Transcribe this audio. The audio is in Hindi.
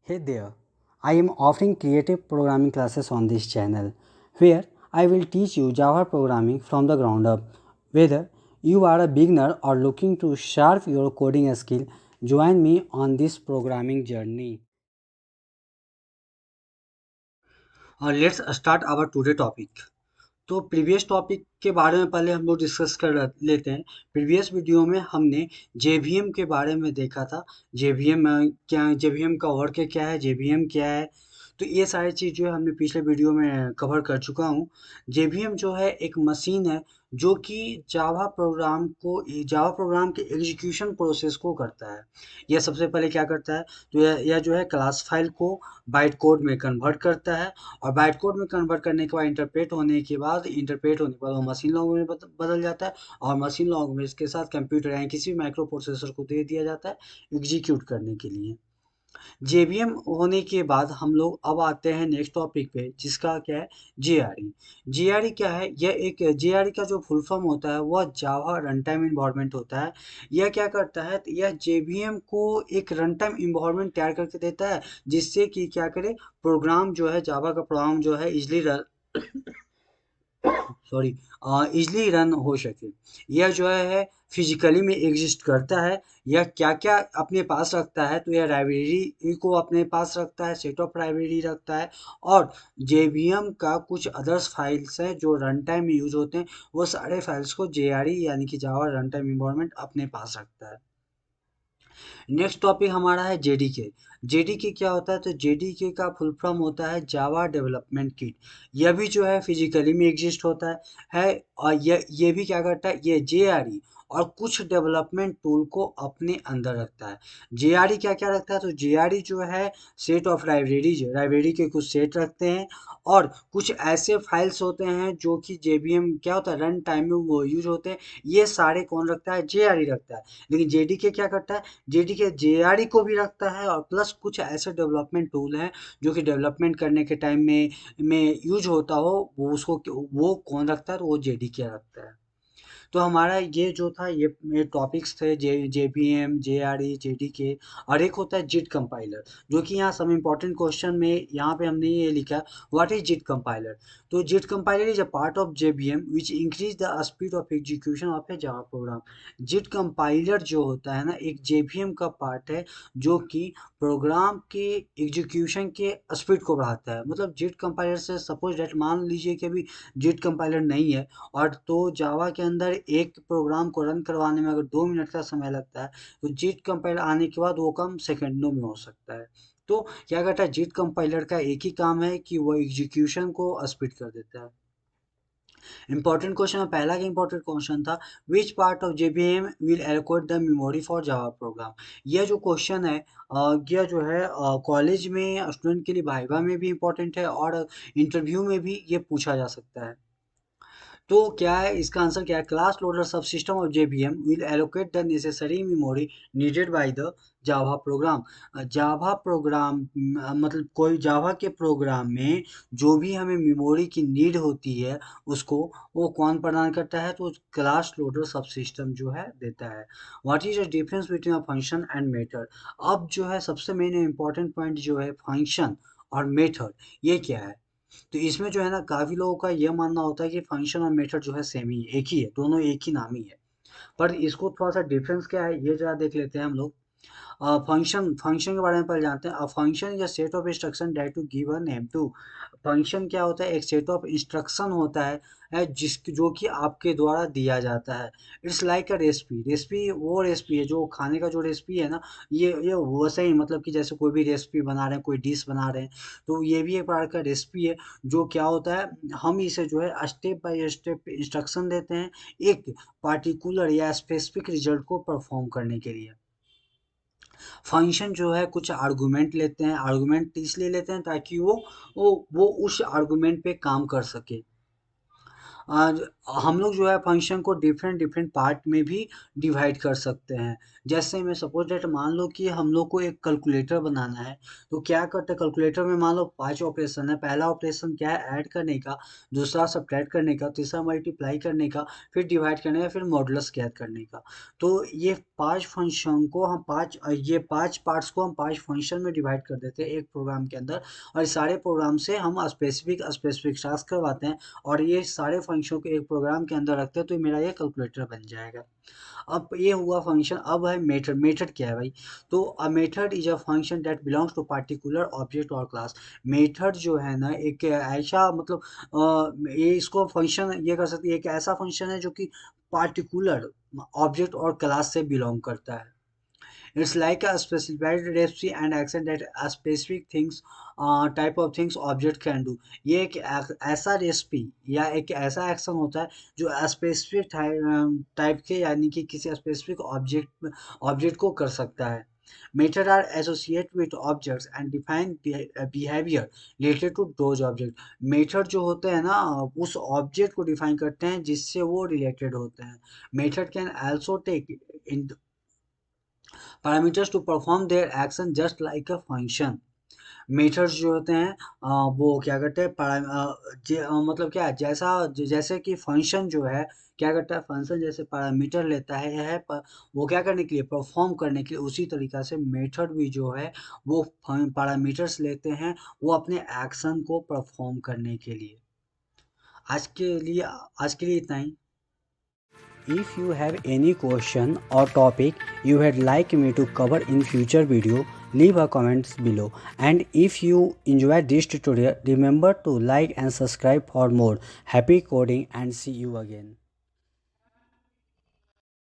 Hey there, I am offering creative programming classes on this channel where I will teach you Java programming from the ground up. Whether you are a beginner or looking to sharpen your coding skill, join me on this programming journey. Let's start our today topic. तो प्रीवियस टॉपिक के बारे में पहले हम लोग डिस्कस कर लेते हैं। प्रीवियस वीडियो में हमने जेवीएम के बारे में देखा था। जेवीएम क्या, जेवीएम का वर्क क्या है, जेवीएम क्या है, तो ये सारी चीज़ जो है हमने पिछले वीडियो में कवर कर चुका हूँ। जेवीएम जो है एक मशीन है जो कि जावा प्रोग्राम के एग्जीक्यूशन प्रोसेस को करता है। यह सबसे पहले क्या करता है, तो यह जो है क्लास फाइल को बाइट कोड में कन्वर्ट करता है और बाइट कोड में कन्वर्ट करने के बाद इंटरप्रेट होने के बाद वो मशीन लैंग्वेज में बदल जाता है और मशीन लैंग्वेज के साथ कंप्यूटर यानी किसी भी माइक्रो प्रोसेसर को दे दिया जाता है एग्जीक्यूट करने के लिए। जेवीएम होने के बाद हम लोग अब आते हैं नेक्स्ट टॉपिक पे, जिसका क्या है, जेआरई। जेआरई क्या है, यह एक जेआरई का जो फुल फॉर्म होता है वह जावा रन टाइम इन्वायरमेंट होता है। यह क्या करता है, यह जेवीएम को एक रन टाइम इन्वायरमेंट तैयार करके देता है जिससे कि क्या करे, प्रोग्राम जो है, जावा का प्रोग्राम जो है इजली सॉरी इजली रन हो सके। यह जो है फिजिकली में एग्जिस्ट करता है। यह क्या क्या अपने पास रखता है, तो यह लाइब्रेरी को अपने पास रखता है, सेट ऑफ लाइब्रेरी रखता है और जेवीएम का कुछ अदर्स फाइल्स हैं जो रन टाइम में यूज होते हैं, वो सारे फाइल्स को जेआरई यानी कि जावा रन टाइम इन्वायरमेंट अपने पास रखता है। नेक्स्ट टॉपिक हमारा है जेडीके। जेडीके क्या होता है, तो जेडीके का फुल फॉर्म होता है जावा डेवलपमेंट किट। यह भी जो है फिजिकली में एग्जिस्ट होता है और ये भी क्या करता है, ये जेआरई और कुछ डेवलपमेंट टूल को अपने अंदर रखता है। जेआरई क्या क्या रखता है, तो जेआरई जो है सेट ऑफ लाइब्रेरी के कुछ सेट रखते हैं और कुछ ऐसे फाइल्स होते हैं जो कि जेवीएम क्या होता है, रन टाइम में वो यूज होते हैं। ये सारे कौन रखता है, जेआरई रखता है। लेकिन जेडीके क्या करता है, जेडीके जेआरई को भी रखता है और प्लस कुछ ऐसे डेवलपमेंट टूल हैं जो कि डेवलपमेंट करने के टाइम में यूज होता हो, वो कौन रखता है, तो वो जेडीके रखता है। तो हमारा ये जो था, ये टॉपिक्स थे, जेबीएम, जेआरई, जेडीके और एक होता है जिट कंपाइलर, जो कि यहाँ सब इंपॉर्टेंट क्वेश्चन में यहाँ पे हमने ये लिखा, व्हाट इज जिट कंपाइलर। तो JIT compiler is a part of JVM which increase the speed of execution of a Java program. JIT compiler जो होता है ना, एक जेबीएम का पार्ट है जो कि प्रोग्राम के एग्जीक्यूशन के स्पीड को बढ़ाता है। मतलब जिट कंपाइलर से सपोज डेट मान लीजिए कि अभी जिट कंपाइलर नहीं है और तो जावा के अंदर एक प्रोग्राम को रन करवाने में अगर 2 मिनट का समय लगता है, तो जीट कंपाइलर आने के बाद वो कम सेकंडों में हो सकता है। तो क्या करता है, जीट कंपाइलर का एक ही काम है कि वो एग्जीक्यूशन को स्पीड कर देता है। इंपॉर्टेंट क्वेश्चन, पहला का इंपॉर्टेंट क्वेश्चन था, which part of JVM will allocate the memory for Java program. यह जो क्वेश्चन है, यह जो है कॉलेज में स्टूडेंट के लिए वाइवा में भी इंपॉर्टेंट है और इंटरव्यू में भी ये पूछा जा सकता है। तो क्या है इसका आंसर, क्या है, class loader sub system of JVM will allocate the necessary memory needed by the Java program. Java program मतलब कोई जावा के प्रोग्राम में जो भी हमें मेमोरी की नीड होती है उसको वो कौन प्रदान करता है, तो क्लास लोडर सब सिस्टम जो है देता है। What is the difference between a function and method. अब जो है सबसे मेन इंपॉर्टेंट पॉइंट जो है फंक्शन और मेथड, ये क्या है। तो इसमें जो है ना, काफ़ी लोगों का ये मानना होता है कि फंक्शन और मेथड जो है सेम ही है, एक ही है, दोनों एक ही नाम ही है। पर इसको थोड़ा सा डिफरेंस क्या है ये जरा देख लेते हैं हम लोग। फंक्शन फंक्शन के बारे में पहले जानते हैं। A function is a set of instruction that to give a name to. Function क्या होता है, एक सेट ऑफ इंस्ट्रक्शन होता है जो कि आपके द्वारा दिया जाता है। It's like a recipe. Recipe वो रेसिपी है जो खाने का जो रेसिपी है ना, ये वैसे ही, मतलब कि जैसे कोई भी रेसिपी बना रहे हैं, कोई डिश बना रहे हैं, तो ये भी एक प्रकार का रेसिपी है। जो क्या होता है, हम इसे जो है स्टेप बाय स्टेप इंस्ट्रक्शन देते हैं एक पार्टिकुलर या स्पेसिफिक रिजल्ट को परफॉर्म करने के लिए। फंक्शन जो है कुछ आर्गुमेंट लेते हैं, आर्गुमेंट इसलिए लेते हैं ताकि वो उस आर्गुमेंट पे काम कर सके। हम लोग जो है फंक्शन को डिफरेंट डिफरेंट पार्ट में भी डिवाइड कर सकते हैं। जैसे मैं सपोज दैट मान लो कि हम लोग को एक कैलकुलेटर बनाना है, तो क्या करते हैं कैलकुलेटर में मान लो 5 ऑपरेशन है। पहला ऑपरेशन क्या है, ऐड करने का, दूसरा सब्ट्रैक्ट करने का, तीसरा मल्टीप्लाई करने का, फिर डिवाइड करने का, फिर मॉडुलस ज्ञात करने का। तो ये 5 फंक्शन को हम 5 ये 5 पार्ट्स को हम 5 फंक्शन में डिवाइड कर देते हैं एक प्रोग्राम के अंदर, और इस सारे प्रोग्राम से हम स्पेसिफिक स्पेसिफिक टास्क करवाते हैं, और ये सारे फंक्शन को एक प्रोग्राम के अंदर रखते हैं, तो मेरा ये कैलकुलेटर बन जाएगा। अब ये हुआ फंक्शन। अब है मेथड। मेथड क्या है भाई? तो a method is a function that belongs to particular object और क्लास। मेथड जो है ना एक ऐसा मतलब ये इसको फंक्शन ये कर सकती है, एक ऐसा फंक्शन है जो कि पार्टिकुलर ऑब्जेक्ट और क्लास से बिलोंग करता है। It's like a specified recipe and action that a specific things type of things object can do। ये एक ऐसा रेसिपी या एक ऐसा एक्शन होता है जो स्पेसिफिक टाइप के यानी कि किसी स्पेसिफिक ऑब्जेक्ट को कर सकता है। Method are associated with objects and define behavior related to those objects। Method जो होते हैं ना उस ऑब्जेक्ट को डिफाइन करते हैं जिससे वो रिलेटेड होते हैं। Method can also take in parameters to perform their action just like a function। Methods जो होते हैं वो क्या करते हैं मतलब क्या है, जैसे कि फंक्शन जो है क्या करता है, फंक्शन जैसे पैरामीटर लेता है वो क्या करने के लिए, परफॉर्म करने के लिए, उसी तरीका से मेथड भी जो है वो पैरामीटर्स लेते हैं वो अपने एक्शन को परफॉर्म करने के लिए। आज के लिए इतना ही। If you have any question or topic you would like me to cover in future video, leave a comments below. And if you enjoyed this tutorial, remember to like and subscribe for more. Happy coding and see you again.